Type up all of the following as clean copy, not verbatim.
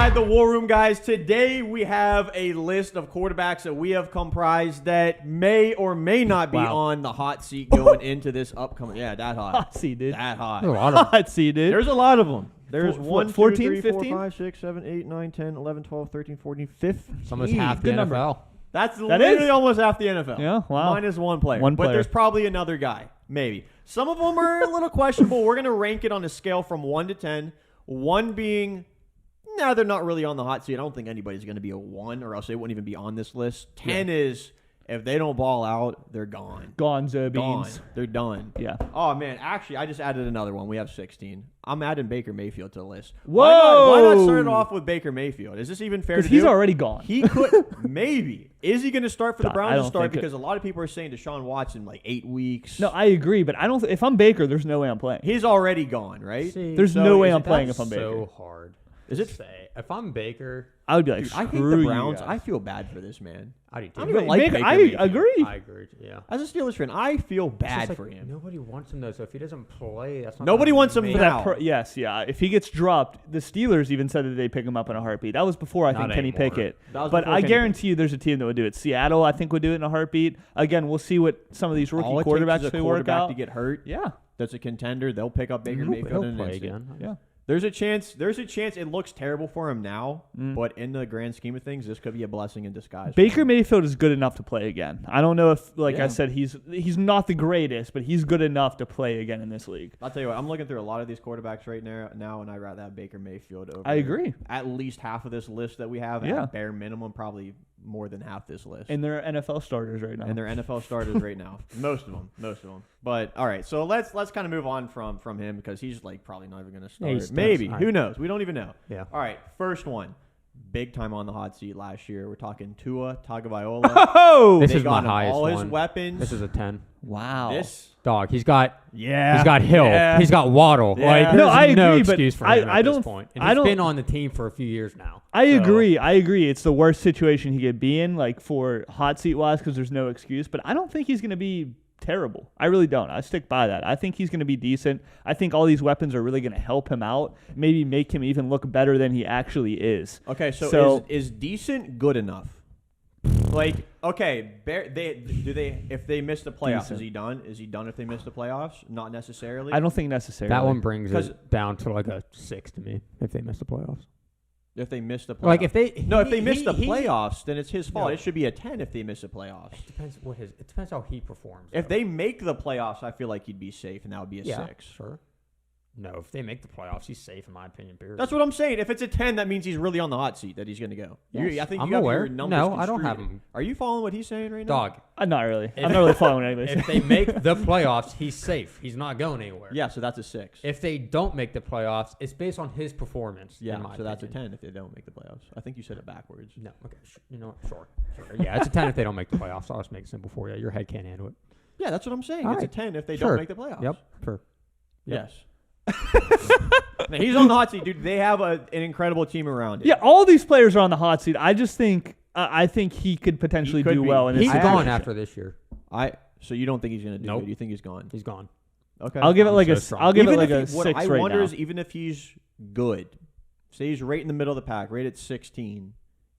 inside the War Room, guys. Today we have a list of quarterbacks that we have comprised that may or may not be on the hot seat going into this upcoming. Yeah, that hot. Hot seat, dude. That hot. There's a lot of hot seat, dude. There's a lot of them. There's 1, 14, 2, 3, 4, 15? 5, 6, 7, 8, 9, 10, 11, 12, 13, 14, 15. It's almost half the NFL. That's literally almost half the NFL. Yeah, wow. Minus one player. One But player. there's probably another guy. Maybe. Some of them are a little questionable. We're going to rank it on a scale from 1 to 10. 1 being, they're not really on the hot seat. I don't think anybody's going to be a 1, or else they wouldn't even be on this list. 10 is, if they don't ball out, they're gone. Gonzo Gone. beans. They're done. Yeah. Oh, man. Actually, I just added another one. We have 16. I'm adding Baker Mayfield to the list. Whoa! Why not start it off with Baker Mayfield? Is this even fair to do? Because he's already gone. He could. Maybe. Is he going to start for the Browns to start? Because a lot of people are saying Deshaun Watson like 8 weeks. No, I agree, but I don't. If I'm Baker, there's no way I'm playing. He's already gone, right? There's no way I'm playing if I'm Baker. So hard. Is it? Say if I'm Baker, I would be like, Dude, I hate screw the you Browns. guys. I feel bad for this man. I do too. I don't even like Baker I Mayfield. agree. I agree. Yeah. As a Steelers fan, I feel It's bad just like, for him. Nobody wants him though. So if he doesn't play, that's not. Nobody wants him make- now. Yes, yeah. If he gets dropped, the Steelers even said that they pick him up in a heartbeat. That was before I Not think Kenny anymore. Pickett. That was But before I Kenny guarantee you, there's a team that would do it. Seattle, I think, would do it in a heartbeat. Again, we'll see what some of these rookie All it quarterbacks takes is they a work quarterback out. to get hurt. Yeah, That's a contender. They'll pick up Baker Mayfield He'll in an play instant. again. yeah. There's a chance. It looks terrible for him now, but in the grand scheme of things, this could be a blessing in disguise. Baker Mayfield is good enough to play again. I don't know if, like Yeah. I said, he's not the greatest, but he's good enough to play again in this league. I'll tell you what. I'm looking through a lot of these quarterbacks right now, and I'd rather have Baker Mayfield over. I agree. At least half of this list that we have. Yeah. At bare minimum, probably more than half this list. And they're NFL starters right now. And they're NFL starters right now. Most of them. But all right, so let's kind of move on from him because he's like probably not even going to start. he stinks. Maybe. All right. Who knows? We don't even know. Yeah. All right, first one. Big time on the hot seat last year. We're talking Tua Tagovailoa. Oh, This They is my got him highest all his one. weapons. This is a 10. wow. This. Dog. He's got Yeah. He's got Hill. Yeah. He's got Waddle. Yeah. Like, No, there's I no agree, but excuse for him I at don't- this point. And I he's don't- been on the team for a few years now. I So- agree. It's the worst situation he could be in, like for hot seat wise, because there's no excuse. But I don't think he's going to be terrible. I really don't. I stick by that. I think he's going to be decent. I think all these weapons are really going to help him out, maybe make him even look better than he actually is. Okay, so is decent good enough? Like, okay, if they miss the playoffs, Decent. is he done? Is he done if they miss the playoffs? Not necessarily. I don't think necessarily. That one brings 'Cause- it down to like a 6 to me if they miss the playoffs. If they miss the playoffs. Like if they if they miss the playoffs, then it's his fault. No. It should be a 10 if they miss the playoffs. It depends how he performs. If though. they make the playoffs, I feel like he'd be safe, and that would be a 6. Sure. No, if they make the playoffs, he's safe in my opinion. Period. That's what I'm saying. If it's a 10, that means he's really on the hot seat, that he's going to go. Yes. I think I'm you got aware. your numbers No, I don't have construed. him. Are you following what he's saying right now? Dog. Not really. I'm not really following anybody. If they make the playoffs, he's safe. He's not going anywhere. Yeah, so that's a 6. If they don't make the playoffs, it's based on his performance. Yeah, in my so that's a opinion. 10 if they don't make the playoffs. I think you said it backwards. No, okay. You know what? Sure. Yeah, it's a 10 if they don't make the playoffs. I'll just make it simple for you. Your head can't handle it. Yeah, that's what I'm saying. All It's a right. 10 if they Sure. don't make the playoffs. Yep. Sure. Yep. Yes. Now, he's on the hot seat, dude. They have an incredible team around it. Yeah, all these players are on the hot seat. I just think I think he could potentially He could do be. well in this He's situation. gone after this year. So you don't think he's going to do Nope. good? You think he's gone? He's gone. Okay. I'll give it I'm like so a strong. I'll give it Even like if a he- what 6 I right wonder now. is even if he's good, say he's right in the middle of the pack, right at 16,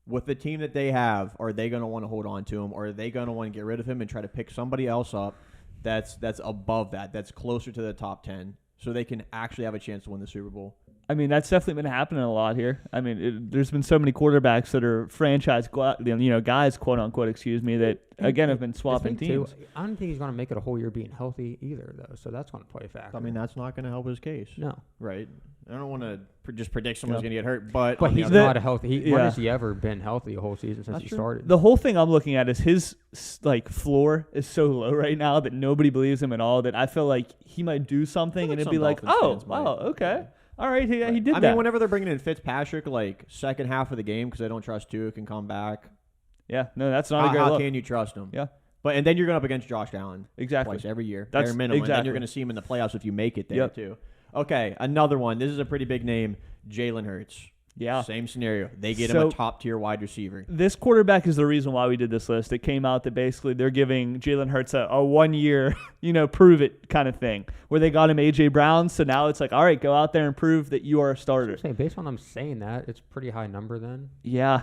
with the team that they have, are they going to want to hold on to him, or are they going to want to get rid of him and try to pick somebody else up that's above that, that's closer to the top 10, so they can actually have a chance to win the Super Bowl? I mean, that's definitely been happening a lot here. I mean, there's been so many quarterbacks that are franchise, guys, quote unquote, that again have been swapping The thing, teams. too, I don't think he's going to make it a whole year being healthy either, though. So that's going to play a factor. I mean, that's not going to help his case. no, Right? I don't want to just predict someone's Yeah. going to get hurt, but but on the he's other- not a healthy. When Yeah. has he ever been healthy a whole season since That's he true. started? The whole thing I'm looking at is his floor is so low right now that nobody believes him at all. That I feel like he might do something I and think it'd be some like, Dolphins oh, fans might. wow, okay, Yeah. all right, he did I that. mean, whenever they're bringing in Fitzpatrick, like second half of the game, because they don't trust Tua can come back. Yeah, no, that's not a great How look. can you trust him? Yeah, And then you're going up against Josh Allen exactly. twice every year, That's bare minimum. And then exactly. you're going to see him in the playoffs if you make it there Yep. too. Okay, another one. This is a pretty big name, Jalen Hurts. Yeah. Same scenario. They get him a top-tier wide receiver. This quarterback is the reason why we did this list. It came out that basically they're giving Jalen Hurts a 1 year, prove it kind of thing, where they got him A.J. Brown. So now it's like, all right, go out there and prove that you are a starter. Based on them saying that, it's a pretty high number then. Yeah.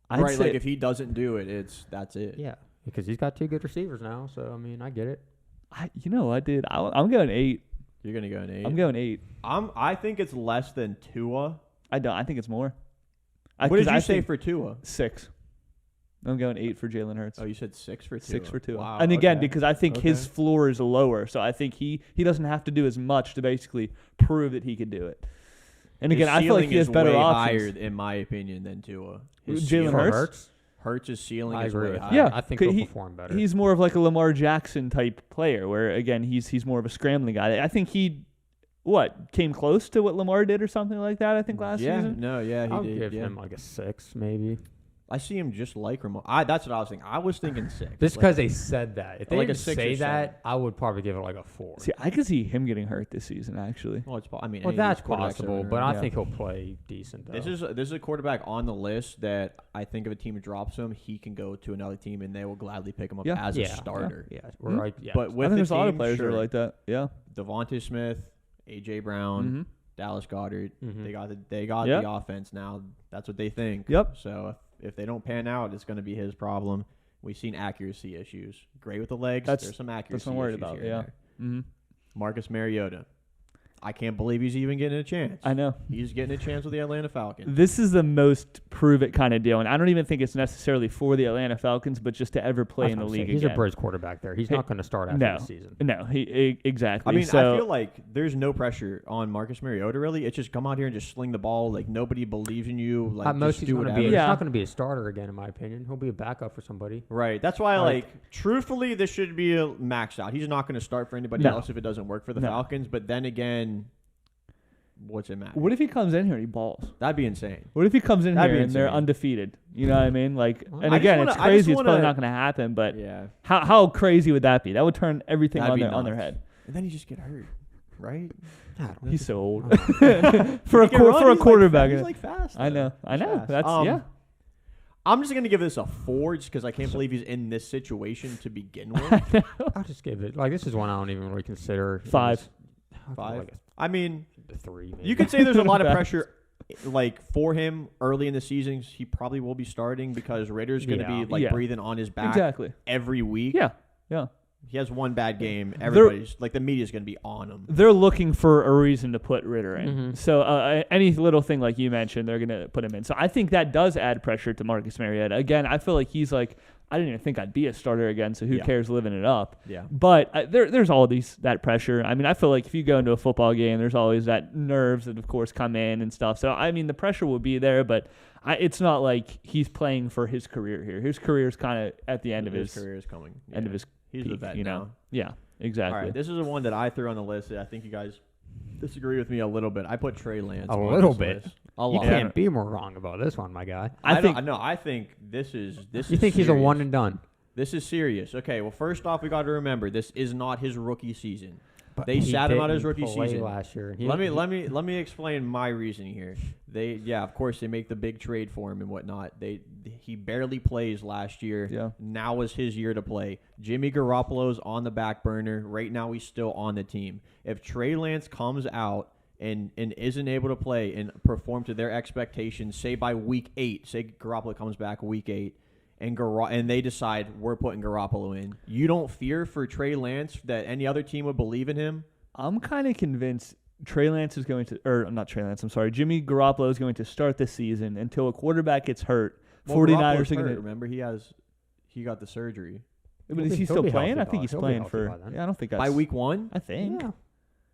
I'd say, if he doesn't do it, that's it. Yeah, because he's got 2 good receivers now. So, I get it. You know what, dude? I'm going 8. You're going to go an 8? I'm going 8. I think it's less than Tua. I don't. I think it's more. What did you say for Tua? 6. I'm going 8 for Jalen Hurts. Oh, you said 6 for Tua. 6 for Tua. Wow, and again, because I think his floor is lower, so I think he doesn't have to do as much to basically prove that he could do it. And again, I feel like he has better options. Higher, in my opinion, than Tua. Jalen Hurts? Hurts' ceiling is way higher. Yeah, I think he'll perform better. He's more of like a Lamar Jackson type player, where again he's more of a scrambling guy. I think he came close to what Lamar did or something like that. I think last season. He I'll did. give him like a 6 maybe. I see him just like Ramon. That's what I was thinking. I was thinking 6. Just because they said that. If they like didn't a 6 say or that, I would probably give it like a 4. See, I could see him getting hurt this season, actually. Well, that's possible, but I think he'll play decent. Though. This is a quarterback on the list that I think if a team drops him, he can go to another team and they will gladly pick him up as a starter. Yeah. Right. Yeah. But with I think there's the a lot of team, players that are like that. Yeah. Devontae Smith, A.J. Brown, Dallas Goedert. They got the offense now. That's what they think. Yep. So if they don't pan out, it's going to be his problem. We've seen accuracy issues. Great with the legs. There's some accuracy that's what I'm worried issues about. here Yeah. and there. Marcus Mariota. I can't believe he's even getting a chance. I know. He's getting a chance with the Atlanta Falcons. This is the most prove-it kind of deal, and I don't even think it's necessarily for the Atlanta Falcons, but just to ever play in the league He's again. a bridge quarterback there. He's not going to start after the season. No, exactly. I mean, I feel like there's no pressure on Marcus Mariota, really. It's just come out here and just sling the ball. Like, nobody believes in you. Like, most just do whatever. He's not going to be a starter again, in my opinion. He'll be a backup for somebody. Right. That's why, truthfully, this should be a maxed out. He's not going to start for anybody else if it doesn't work for the Falcons. But then again, what's it matter? What if he comes in here and he balls? That'd be insane. What if he comes in here and they're undefeated? You know what I mean? And again, it's crazy. It's probably not going to happen. But how crazy would that be? That would turn everything on their head. And then you just get hurt, right? He's so old for a quarterback. He's like fast. I know. Fast. That's I'm just gonna give this a 4 just because I can't believe he's in this situation to begin with. I'll just give it this is one I don't even really consider 5. 5. I mean, 3. Maybe. You could say there's a lot of pressure, for him early in the season. He probably will be starting because Ritter's going to be breathing on his back every week. Yeah. He has one bad game. Everybody's the media's going to be on him. They're looking for a reason to put Ritter in. So any little thing like you mentioned, they're going to put him in. So I think that does add pressure to Marcus Mariota. Again, I feel like he's like, I didn't even think I'd be a starter again, so who cares living it up? Yeah. But there's all that pressure. I mean, I feel like if you go into a football game, there's always that nerves that, of course, come in and stuff. So, I mean, the pressure will be there, but it's not like he's playing for his career here. His career is kind of at the end of his career is coming. End of his He's peak, the vet you know? now. Yeah, exactly. All right, this is the one that I threw on the list. I think you guys disagree with me a little bit. I put Trey Lance. A little bit. A lot. You can't be more wrong about this one, my guy. I think this is You think serious. he's a one and done? This is serious. Okay, well, first off, we got to remember this is not his rookie season. But they sat him out his rookie play season last year. Let me explain my reasoning here. Of course, they make the big trade for him and whatnot. He barely plays last year. Yeah. Now is his year to play. Jimmy Garoppolo's on the back burner. Right now, he's still on the team. If Trey Lance comes out and isn't able to play and perform to their expectations, say by week 8, say Garoppolo comes back week 8, and they decide we're putting Garoppolo in, you don't fear for Trey Lance that any other team would believe in him? I'm kind of convinced Trey Lance is going to, or not Trey Lance, I'm sorry, Jimmy Garoppolo is going to start the season until a quarterback gets hurt. Well, 49ers are going to. Remember, he got the surgery. But is he still playing? I think he's playing for. I don't think by week 1. I think. Yeah.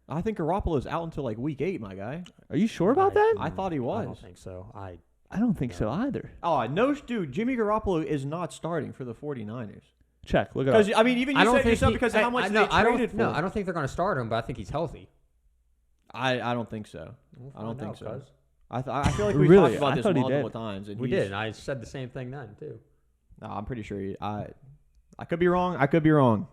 I think Garoppolo's out until like week 8, my guy. Are you sure about that? I thought he was. I don't think so. I don't think so either. Oh, no, dude. Jimmy Garoppolo is not starting for the 49ers. Check. Look it up. I mean, even you said yourself because of how much they traded for. No, I don't think they're going to start him, but I think he's healthy. I don't think so. We'll I don't think so. Cuz. I feel like we Really? talked about this thought he multiple did. times. And We did, and I said the same thing then, too. No, I'm pretty sure. I could be wrong. I could be wrong.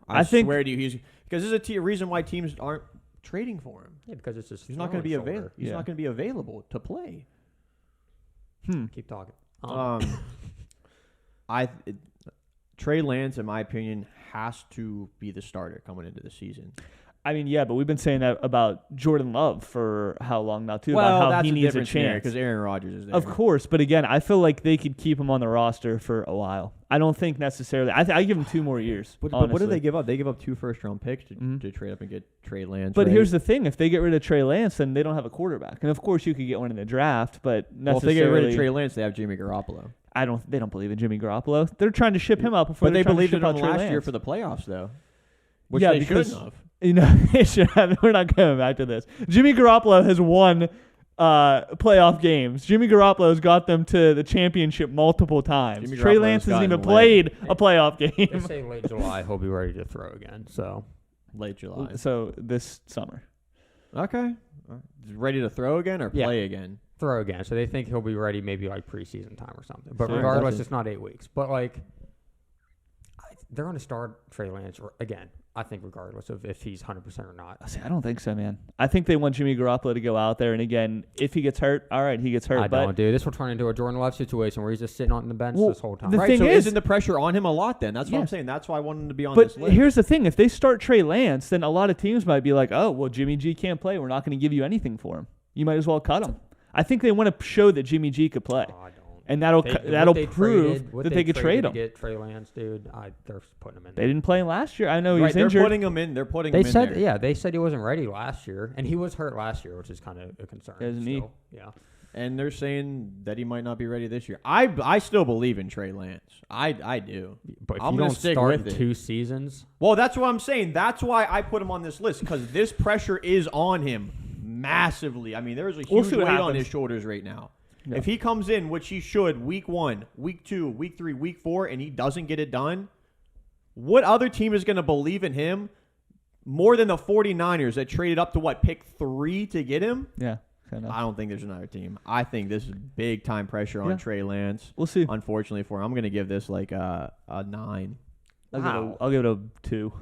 I think- swear to you, because this is a reason why teams aren't trading for him? Yeah, because it's just He's not going to be available. He's not going to be available to play. Keep talking. Trey Lance, in my opinion, has to be the starter coming into the season. I mean, yeah, but we've been saying that about Jordan Love for how long now, too, about how he needs a chance. Because Aaron Rodgers is there. Of course, but again, I feel like they could keep him on the roster for a while. I don't think necessarily. I give him 2 more years. But what do they give up? They give up 2 first-round picks to trade up and get Trey Lance. But here's the thing: if they get rid of Trey Lance, then they don't have a quarterback. And of course, you could get one in the draft, but necessarily, if they get rid of Trey Lance, they have Jimmy Garoppolo. They don't believe in Jimmy Garoppolo. They're trying to ship him out before. But they believed in him Trey last Lance. year for the playoffs, though. Which they shouldn't have. They should have. We're not going back to this. Jimmy Garoppolo has won playoff games. Jimmy Garoppolo's got them to the championship multiple times. Trey Lance hasn't even played a playoff game. They say late July he'll be ready to throw again. So late July. So this summer. Okay. Ready to throw again or play again? Throw again. So they think he'll be ready maybe like preseason time or something. But regardless, it's not 8 weeks. But like, they're going to start Trey Lance again. I think regardless of if he's 100% or not. See, I don't think so, man. I think they want Jimmy Garoppolo to go out there, and again, if he gets hurt, all right, he gets hurt. I don't, dude. This will turn into a Jordan Love situation where he's just sitting on the bench this whole time. The thing isn't the pressure on him a lot then? That's what I'm saying. That's why I want him to be on this list. But here's the thing. If they start Trey Lance, then a lot of teams might be like, oh, well, Jimmy G can't play. We're not going to give you anything for him. You might as well cut him. I think they want to show that Jimmy G could play. I don't. And that'll prove that they could trade him. Get Trey Lance, dude. They're putting him in. They didn't play him last year. I know he's injured. They're putting him in. They're putting him in there. Yeah, they said he wasn't ready last year, and he was hurt last year, which is kind of a concern. Isn't he? Yeah. And they're saying that he might not be ready this year. I still believe in Trey Lance. I do. But if I'm you gonna don't stick start with it. 2 seasons. Well, that's what I'm saying. That's why I put him on this list, because this pressure is on him massively. I mean, there is a huge weight on his shoulders right now. Yeah. If he comes in, which he should, week 1, week 2, week 3, week 4, and he doesn't get it done, what other team is going to believe in him more than the 49ers that traded up to, pick 3 to get him? Yeah. Kind of. I don't think there's another team. I think this is big time pressure on Trey Lance. We'll see. Unfortunately for him. I'm going to give this like a 9. I'll give it a 2.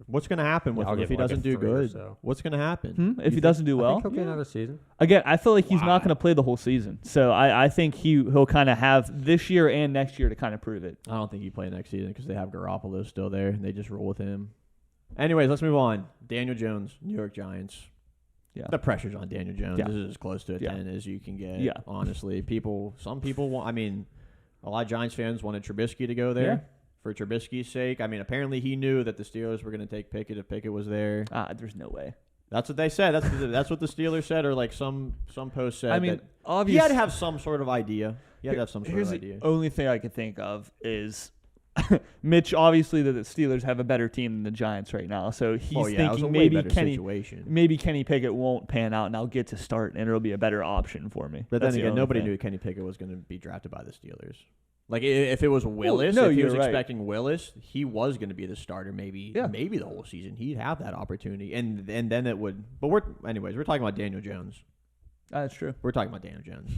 What's going to happen with him if he doesn't do good? What's going to happen? If he doesn't do well? I think he'll get another season. Again, I feel like he's not going to play the whole season. So I think he'll kind of have this year and next year to kind of prove it. I don't think he'll play next season because they have Garoppolo still there, and they just roll with him. Anyways, let's move on. Daniel Jones, New York Giants. Yeah. The pressure's on Daniel Jones. Yeah. This is as close to a 10 as you can get, honestly. Some people want, a lot of Giants fans wanted Trubisky to go there. Yeah. For Trubisky's sake. Apparently he knew that the Steelers were going to take Pickett if Pickett was there. There's no way. That's what they said. That's what the Steelers said, or like some post said. Obviously, he had to have some sort of idea. Here's the only thing I can think of is Mitch. Obviously, that the Steelers have a better team than the Giants right now, so he's thinking maybe Kenny Pickett won't pan out, and I'll get to start, and it'll be a better option for me. But then again, nobody knew Kenny Pickett was going to be drafted by the Steelers. Like, if it was Willis, if he was expecting Willis, he was going to be the starter maybe the whole season. He'd have that opportunity, and then it would. But we're talking about Daniel Jones. That's true. We're talking about Daniel Jones.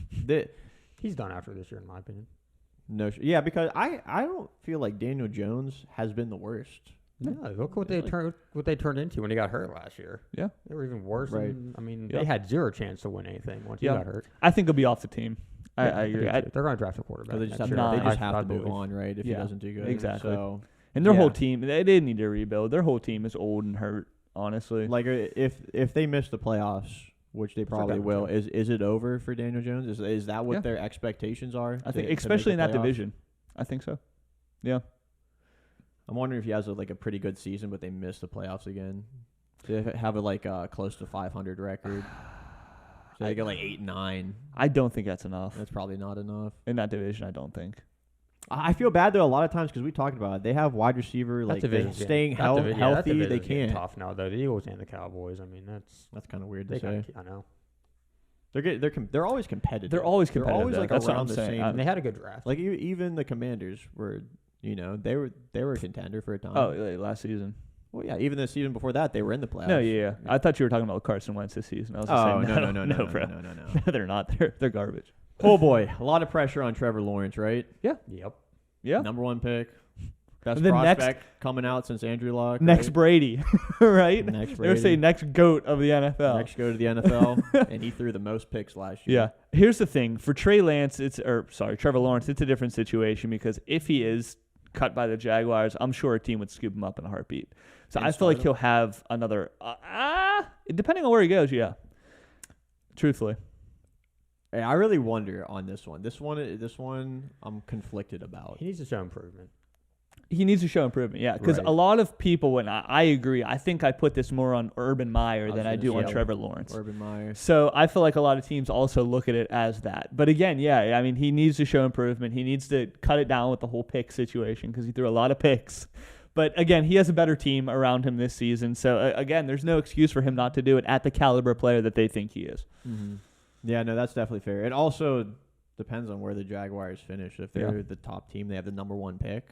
He's done after this year, in my opinion. Because I don't feel like Daniel Jones has been the worst. No, look what they turned into when he got hurt last year. Yeah. They were even worse. Right. They had 0 chance to win anything once he got hurt. I think he'll be off the team. I agree. They're going to draft a quarterback. They just have to move on, right? If he doesn't do good, exactly. And their whole team, they didn't need to rebuild. Their whole team is old and hurt. Honestly, like if they miss the playoffs, which they probably will, is it over for Daniel Jones? Is that what their expectations are? I think, especially in that division, I think so. Yeah. I'm wondering if he has a pretty good season, but they miss the playoffs again. They have a close to 500 record. So they get 8-9. I don't think that's enough. That's probably not enough. In that division, I don't think. I feel bad, though, a lot of times because we talked about it. They have wide receiver, staying healthy. They can't. Tough now, though. The Eagles and the Cowboys, that's kind of weird to say. I know. They're always competitive. They're always competitive. They're always that's around what the I'm saying. same. They had a good draft. Even the Commanders were, they were a contender for a time. Oh, last season. Well, yeah, even the season before that, they were in the playoffs. No, yeah. I thought you were talking about Carson Wentz this season. I was saying, no, bro. No, they're not. They're garbage. Oh boy, a lot of pressure on Trevor Lawrence, right? Yeah. Yep. Yeah. Number 1 pick. Best The prospect coming out since Andrew Luck. Next right? Brady, right? Next They were Brady. saying next GOAT of the NFL. Next go to the NFL, and he threw the most picks last year. Yeah. Here's the thing. For Trey Lance, Trevor Lawrence, it's a different situation because if he is cut by the Jaguars, I'm sure a team would scoop him up in a heartbeat. So And I feel like start he'll have another, depending on where he goes, yeah. Truthfully. Hey, I really wonder on this one. This one, I'm conflicted about. He needs to show improvement. He needs to show improvement, yeah. Because Right. a lot of people, when I agree, I think I put this more on Urban Meyer was than I gonna do on say Trevor Lawrence. Urban Meyer. So I feel like a lot of teams also look at it as that. But again, yeah, I mean, he needs to show improvement. He needs to cut it down with the whole pick situation because he threw a lot of picks. But again, he has a better team around him this season. So again, there's no excuse for him not to do it at the caliber player that they think he is. Mm-hmm. Yeah, no, that's definitely fair. It also depends on where the Jaguars finish. If they're Yeah. the top team, they have the number 1 pick.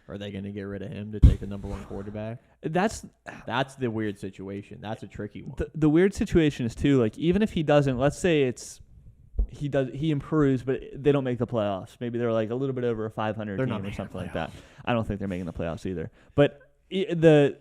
Are they going to get rid of him to take the number 1 quarterback? That's That's the weird situation. That's a tricky one. the weird situation is too, like, even if he doesn't, let's say he improves, but they don't make the playoffs. Maybe they're like a little bit over a 500 They're team not or making something the like that. I don't think they're making the playoffs either. But the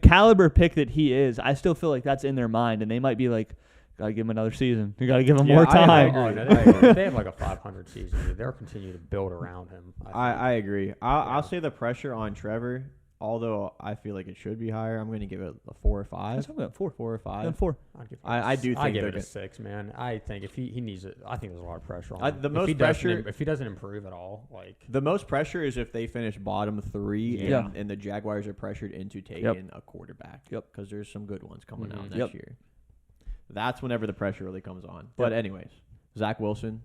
caliber pick that he is, I still feel like that's in their mind, and they might be like, gotta give him another season. You gotta give him more time. Oh, no, if they have like a 500 season, dude, they'll continue to build around him. I agree. I'll say the pressure on Trevor, although I feel like it should be higher, I'm going to give it a 4 or 5. That's what 4. 4 or 5. Then 4. I do think I give they're it a good. 6, man. I think if he needs it, I think there's a lot of pressure on him. The most if he doesn't pressure- if he doesn't improve at all, like The most pressure is if they finish bottom 3 Yeah. and the Jaguars are pressured into taking a quarterback. Yep. Because there's some good ones coming out Mhm. next Yep. year. That's whenever the pressure really comes on. But anyways, Zach Wilson.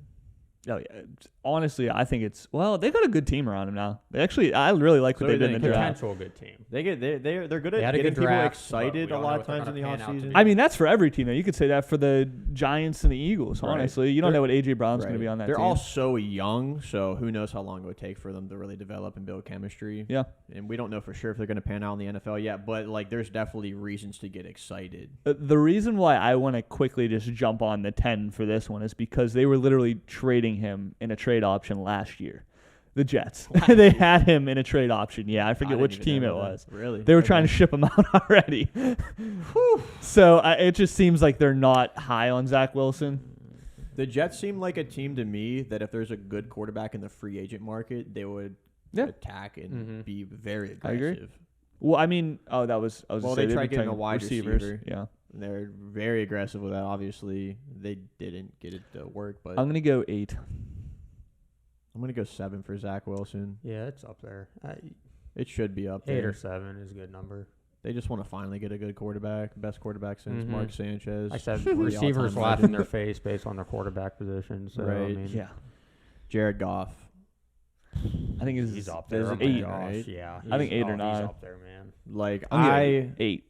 Oh yeah. Honestly, I think they got a good team around him now. I really like what So they do did in the they. draft. potential good team. They're good They at had a getting good people draft, excited but a we lot don't of know what times in the they're gonna pan out to offseason. be. I mean, that's for every team though. You could say that for the Giants and the Eagles. Right. Honestly, you don't They're- know what AJ Brown's going to Right. be on that They're team. all so young, so who knows how long it would take for them to really develop and build chemistry. Yeah. And we don't know for sure if they're going to pan out in the NFL yet, but like there's definitely reasons to get excited. The reason why I want to quickly just jump on the 10 for this one is because they were literally trading him in a trade option last year. The Jets. They had him in a trade option. Yeah, I forget didn't which even team know it that. was. Really? They were Okay. trying to ship him out already. So it just seems like they're not high on Zach Wilson. The Jets seem like a team to me that if there's a good quarterback in the free agent market, they would Yeah. attack and Mhm. be very I agree. aggressive. Well, I mean, I was Well, gonna they say, tried they've been getting a taking wide receivers. receiver. Yeah. They're very aggressive with that. Obviously, they didn't get it to work, but I'm going to go 8. I'm going to go 7 for Zach Wilson. Yeah, it's up there. It should be up 8 there. or 7 is a good number. They just want to finally get a good quarterback, best quarterback since Mhm. Mark Sanchez. I said the receivers all-time laugh in legend. their face based on their quarterback position. So I Right. mean, Yeah. Jared Goff. I think he's up there. there's Oh an my 8. gosh, right? yeah. I think he's- 8 or He's 9. up there, man. Like I'm 8.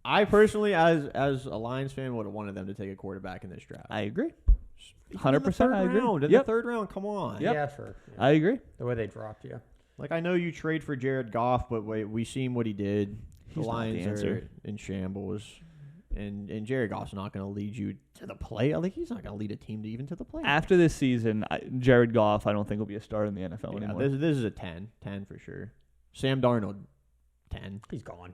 I personally, as a Lions fan, would have wanted them to take a quarterback in this draft. I agree. Even 100% I agree. In Yep. the 3rd round, come on. Yep. Yeah, sure. Yeah. I agree. The way they dropped you. Like I know you trade for Jared Goff, but we seen what he did. He's The not the Lions answer. are in shambles, and Jared Goff's not going to lead you to the play. Like he's not going to lead a team to even to the play. After this season, Jared Goff, I don't think will be a starter in the NFL Yeah, anymore. this is a 10 for sure. Sam Darnold, 10. He's gone.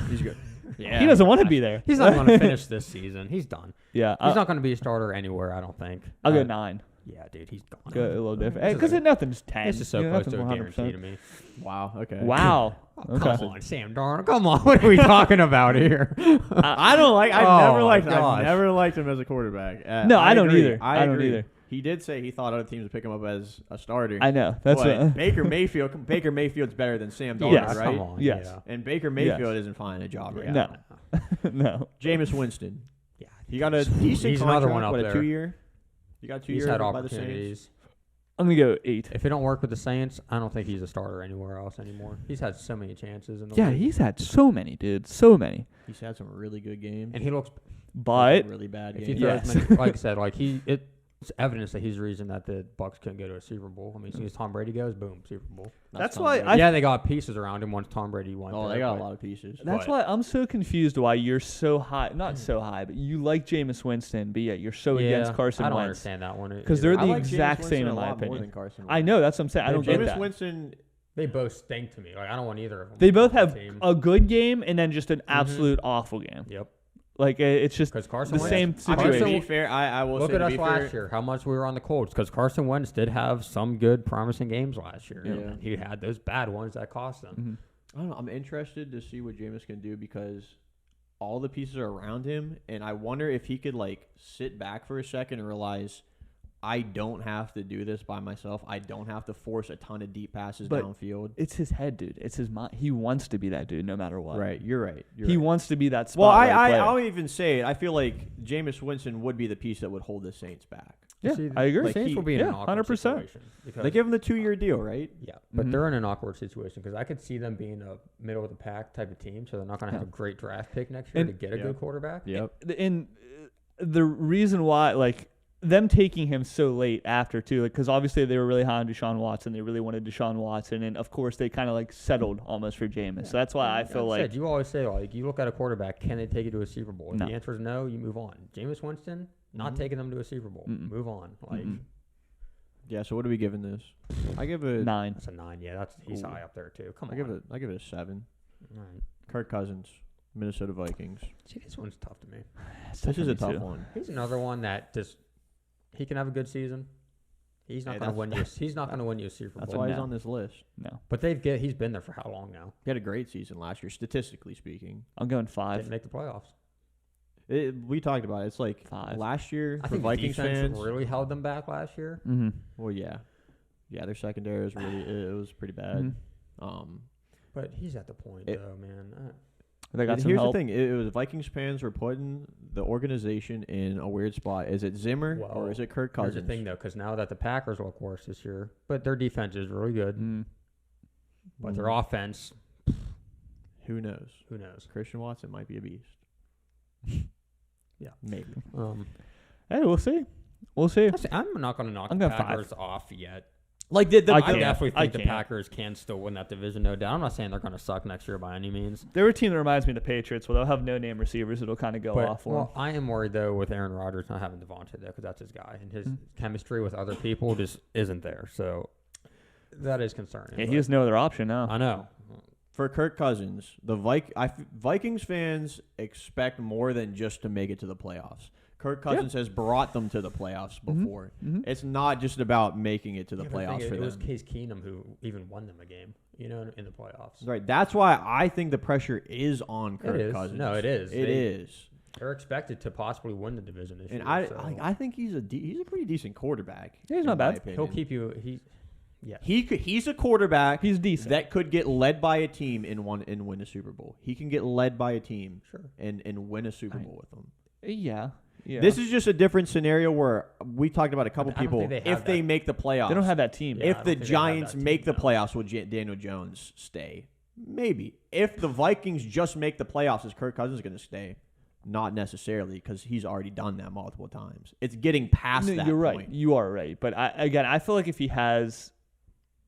He's good. Yeah, He doesn't want to be there. He's not going to finish this season. He's done. Yeah, He's not going to be a starter anywhere, I don't think. I'll go 9. Yeah, dude, he's gone. Go a little different. This is Because a- nothing's 10. It's just so You know, close to a nothing's guarantee 100%. to me. Wow. Okay. Wow. Oh, Okay. come on, Sam Darnold. Come on. What are we talking about here? I don't like. Oh, I've my gosh. never liked him as a quarterback. No, I don't agree. either. I don't agree. either. He did say he thought other teams would pick him up as a starter. I know. That's but what, Baker Mayfield's better than Sam Darnold, Yes. right? Come on. Yes. Yeah. And Baker Mayfield isn't finding a job right No. now. no. Jameis Winston. Yeah. He got a decent He's contract. another one up what, there. a 2-year? You got 2 He's years had by the Saints. opportunities. I'm going to go 8. If it don't work with the Saints, I don't think he's a starter anywhere else anymore. He's had so many chances in the Yeah, league. he's had so many, dude. So many. He's had some really good games. And he looks. But some really bad If games. you throw Yes. as many, like I said, like it's evidence that he's the reason that the Bucs couldn't go to a Super Bowl. I mean, as soon as Tom Brady goes, boom, Super Bowl. That's Tom why Brady. Yeah, they got pieces around him once Tom Brady went. Oh, there, they got a but- lot of pieces. that's But- why I'm so confused why you're so high. Not so high, but you like Jameis Winston, but yet you're so against Carson I don't Wentz. understand that one. Because either. they're I the like Jameis exact Winston same a in my lot more opinion. than Carson I Wentz. know, that's what I'm saying. I don't get Jameis that. Winston They both stink to me. Like, I don't want either of them. They both on the have team. a good game and then just an absolute awful game. Yep. Like, it's just Because Carson the Wentz, same I mean, to situation. be fair, I will look say at to us be last fair, year, how much we were on the Colts. Because Carson Wentz did have some good, promising games last year. Yeah. And he had those bad ones that cost them. Mhm. I don't know. I'm interested to see what Jameis can do because all the pieces are around him, and I wonder if he could like sit back for a second and realize I don't have to do this by myself. I don't have to force a ton of deep passes But downfield. It's his head, dude. It's his mind. He wants to be that dude no matter what. Right, you're right. He wants to be that Well, spotlight player. I'll even say it. I feel like Jameis Winston would be the piece that would hold the Saints back. Yeah, See, I agree. The Saints will be in an yeah, awkward 100%. situation. Because, They give him the 2-year deal, right? yeah, but Mhm. they're in an awkward situation because I could see them being a middle of the pack type of team, so they're not going to have a great draft pick next year And- to get a Yeah. good quarterback. Yep. And the reason why, like, them taking him so late after, too, because obviously they were really high on Deshaun Watson. They really wanted Deshaun Watson. And, of course, they kind of, like, settled almost for Jameis. So that's why I feel like you always say, like, you look at a quarterback, can they take you to a Super Bowl? If No. the answer is no, you move on. Jameis Winston, not Mhm. taking them to a Super Bowl. Mm-mm. Move on. Like, Mm-mm. Yeah. So what are we giving this? I give it 9. that's a 9. Yeah, he's Ooh. high up there too. Come I on. give it a 7. All right. Kirk Cousins, Minnesota Vikings. See, this one's tough to me. This is a tough one. He's another one that just he can have a good season. He's not Hey, going to that's- win you. He's not going to win you a Super That's Bowl. why he's no. on this list. No. But he's been there for how long now? He had a great season last year, statistically speaking. I'm going Didn't 5. make the playoffs. We talked about it. It's like 5. last year I for think Vikings defense fans. really held them back last year. Mm-hmm. Well, yeah, their secondary was really it was pretty bad. Mm-hmm. But he's at the point though, man. They got And some here's help. the thing: it was Vikings fans were putting the organization in a weird spot. Is it Zimmer or Well, is it Kirk Here's Cousins? the thing though, because now that the Packers look worse this year, but their defense is really good, Mm. but their offense, Who knows? who knows? Christian Watson might be a beast. Yeah. Maybe. Hey, we'll see. We'll see. I'm not going to knock I'm the going 5. Packers off yet. Like the I I can't. definitely I think the can't. Packers can still win that division, no doubt. I'm not saying they're going to suck next year by any means. They're a team that reminds me of the Patriots, where they'll have no-name receivers that'll kind of go But, off for well, I am worried, though, with Aaron Rodgers not having Devontae there because that's his guy. And his chemistry with other people just isn't there. So that is concerning. him. Yeah, but he has no other option now. I know. For Kirk Cousins, Vikings fans expect more than just to make it to the playoffs. Kirk Cousins has brought them to the playoffs before. Mhm. It's not just about making it to the Yeah, but playoffs thing for is, them. it was Case Keenum who even won them a game, in the playoffs. Right. That's why I think the pressure is on Kirk is. Cousins. No, it is. It is. They're expected to possibly win the division this And year. I think he's a pretty decent quarterback. Yeah, he's in not my bad. opinion. he'll keep you. He's a quarterback. He's decent. that could get led by a team and win a Super Bowl. He can get led by a team Sure. and win a Super Bowl with them. Yeah. Yeah. This is just a different scenario where we talked about a couple I don't people. think they have If they that. make the playoffs, they don't have that team. Yeah, I if don't the think they have Giants that make team, the no. playoffs, will Daniel Jones stay? Maybe. If the Vikings just make the playoffs, is Kirk Cousins going to stay? Not necessarily, because he's already done that multiple times. It's getting past No, that you're point. right. You are right. But I feel like if he has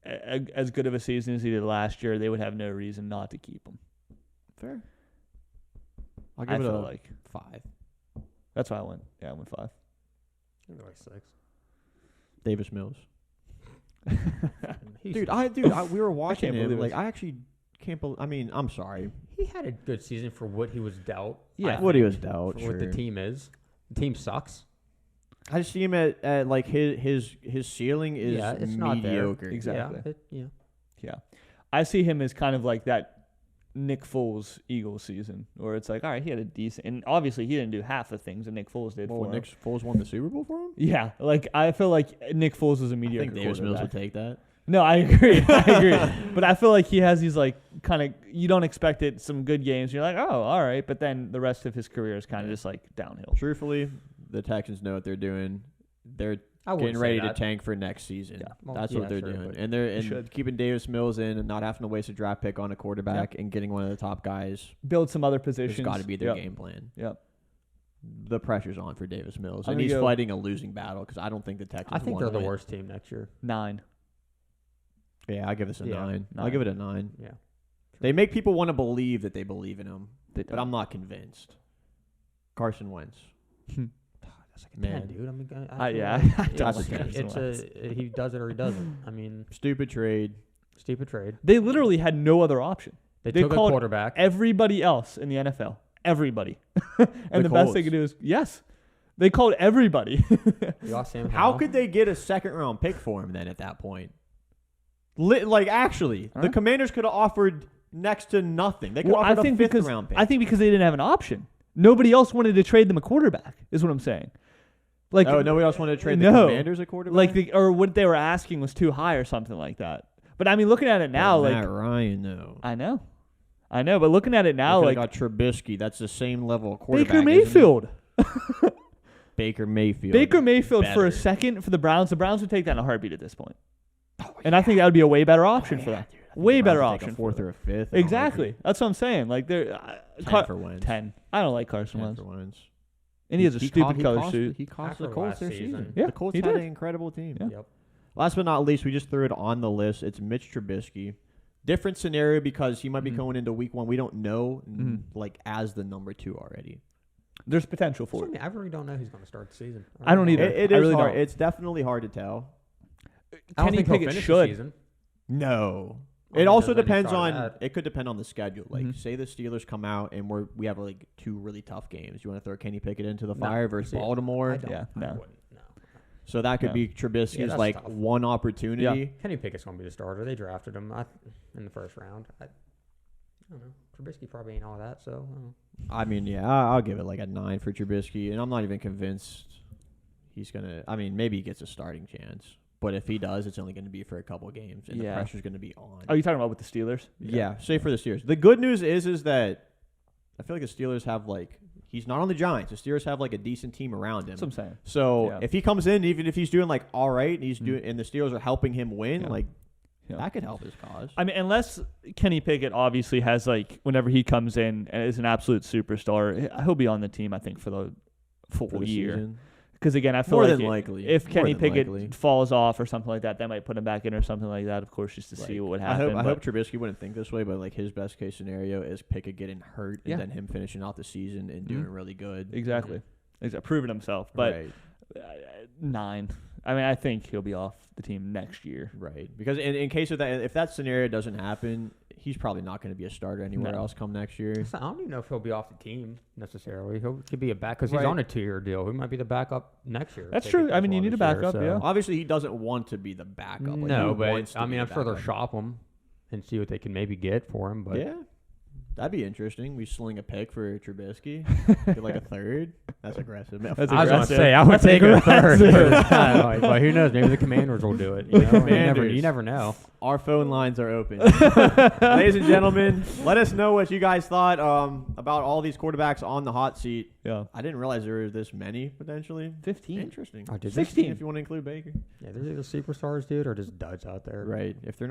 as good of a season as he did last year, they would have no reason not to keep him. Fair. I'll I give it feel a like 5. that's why I went. Yeah, I went 5. Maybe like 6. Davis Mills. He's- We were watching believe him. it. Like, I actually can't believe. I mean, I'm sorry. he had a good season for what he was dealt. Yeah. I What he think, was dealt, for sure. what the team is. The team sucks. I just see him at like his ceiling is Yeah, it's not there. mediocre. Exactly. Yeah. Yeah. I see him as kind of like that Nick Foles Eagles season, where it's like, all right, he had a decent, and obviously he didn't do half the things that Nick Foles did Well, for him. Nick Foles won the Super Bowl for him. Yeah, like I feel like Nick Foles was a I mediocre think Davis Mills quarterback. would take that. No, I agree. I agree. But I feel like he has these like kind of, you don't expect it, some good games. You're like, oh, all right. But then the rest of his career is kind of just like downhill. Truthfully, the Texans know what they're doing. They're I wouldn't getting say ready to that. tank for next season. Yeah. Well, That's yeah, what they're sure, doing, but and they're should. keeping Davis Mills in and not having to waste a draft pick on a quarterback and getting one of the top guys. Build some other It's positions. got to be their Yep. game plan. Yep. The pressure's on for Davis Mills, I'm and gonna he's go- fighting a losing battle because I don't think the Texans. I think wanna they're the win. worst team next year. 9. Yeah, I give this a Yeah, 9. I'll 9. give it a 9. Yeah. They make people want to believe that they believe in him, They but I'm not convinced. Carson Wentz. That's like a Man. 10, dude. I mean, yeah, it's, that's a 10. he does it or he doesn't. I mean, Stupid trade. Stupid trade. They literally had no other option. They took a called quarterback. Everybody else in the NFL. Everybody. And the best Colts. they could do is, yes. They called everybody. You lost Sam How Howell. could they get a second-round pick for him then at that point? Actually, Huh? the Commanders could have offered next to nothing. They could Well, have offered a fifth-round pick. I think because they didn't have an option. Nobody else wanted to trade them a quarterback, is what I'm saying. Like, nobody else wanted to trade the no. Commanders a quarterback? or what they were asking was too high or something like that. But I mean, looking at it now, Matt Ryan, though. I know, but looking at it now, They got Trubisky. That's the same level of quarterback. Baker Mayfield. Baker Mayfield. Baker Mayfield for a better. second for the Browns. The Browns would take that in a heartbeat at this point. And I think that would be a way better option for them. Way better option. A fourth or a fifth. Exactly. That's what I'm saying. Like they're 10 for Wentz. 10. I don't like Carson 10 Wentz. for Wentz. And he has a stupid color cost, suit. He cost After the Colts last their season. season. Yeah, the Colts he had did. an incredible team. Yeah. Yep. Last but not least, we just threw it on the list. It's Mitch Trubisky. Different scenario because he might be going into week 1. We don't know, as the number 2 already. There's potential So, for I it. mean, I really don't know who's going to start the season. I don't either. It I is really hard. don't. It's definitely hard to tell. I don't Kenny think he'll Pickett finish should. the season. No. I It mean, also there's any depends try on. that. It could depend on the schedule. Like, say the Steelers come out and we have like 2 really tough games. You want to throw Kenny Pickett into the No. fire versus See, Baltimore? I don't. Yeah, I no. wouldn't. No. So that could No. be Trubisky's Yeah, that's like tough. one opportunity. Yeah. Kenny Pickett's going to be the starter. They drafted him in the first round. I don't know. Trubisky probably ain't all that, so. I mean, yeah, I'll give it like a 9 for Trubisky, and I'm not even convinced he's gonna. I mean, maybe he gets a starting chance, but if he does, it's only going to be for a couple games, and the pressure's going to be on. Are you talking about with the Steelers? Yeah, say for the Steelers. The good news is that I feel like the Steelers have like he's not on the Giants. The Steelers have like a decent team around him. That's what I'm saying. So Yeah. if he comes in, even if he's doing like all right, and he's doing, and the Steelers are helping him win, Yeah. like Yeah. that could help his cause. I mean, unless Kenny Pickett obviously has like whenever he comes in and is an absolute superstar, he'll be on the team. I think for the full for the year. season. Because again, I feel More like than likely. if More Kenny than Pickett likely. falls off or something like that, they might put him back in or something like that. Of course, just to see Like, what would I happen. hope Trubisky wouldn't think this way, but like his best case scenario is Pickett getting hurt Yeah. and then him finishing out the season and doing really good. Exactly. Proving himself. But right, 9. I mean, I think he'll be off the team next year. right. Because in case of that, if that scenario doesn't happen, he's probably not going to be a starter anywhere No. else come next year. I don't even know if he'll be off the team necessarily. He could be a back because Right. he's on a 2-year deal. He might be the backup next year. if That's they true. get I this mean, you well need a this year, backup, so- yeah. Obviously, he doesn't want to be the backup. Like, No, he wants but to I be mean, the I'm sure they'll backup. shop him and see what they can maybe get for him. But Yeah, that'd be interesting. We sling a pick for Trubisky, get like a third. That's aggressive. That's I was going to aggressive. say I would That's take a third, aggressive. but who knows? Maybe the Commanders will do it. You know? Commanders. You never know. Our phone lines are open. Ladies and gentlemen, let us know what you guys thought about all these quarterbacks on the hot seat. Yeah. I didn't realize there were this many potentially. 15. Interesting. Oh, did 16. If you want to include Baker. Yeah, there's either superstars, dude, or just duds out there. Right. If they're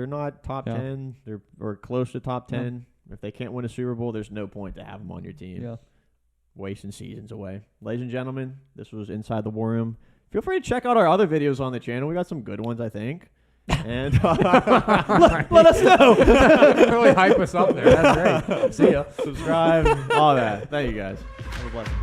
not top Yeah. 10, or close to top 10. If they can't win a Super Bowl, there's no point to have them on your team. Yeah. Wasting seasons away. Ladies and gentlemen, this was Inside the War Room. Feel free to check out our other videos on the channel. We got some good ones, I think. And Let us know. Really hype us up there. That's great. See ya. subscribe, all that. Thank you guys. Have a blessed day.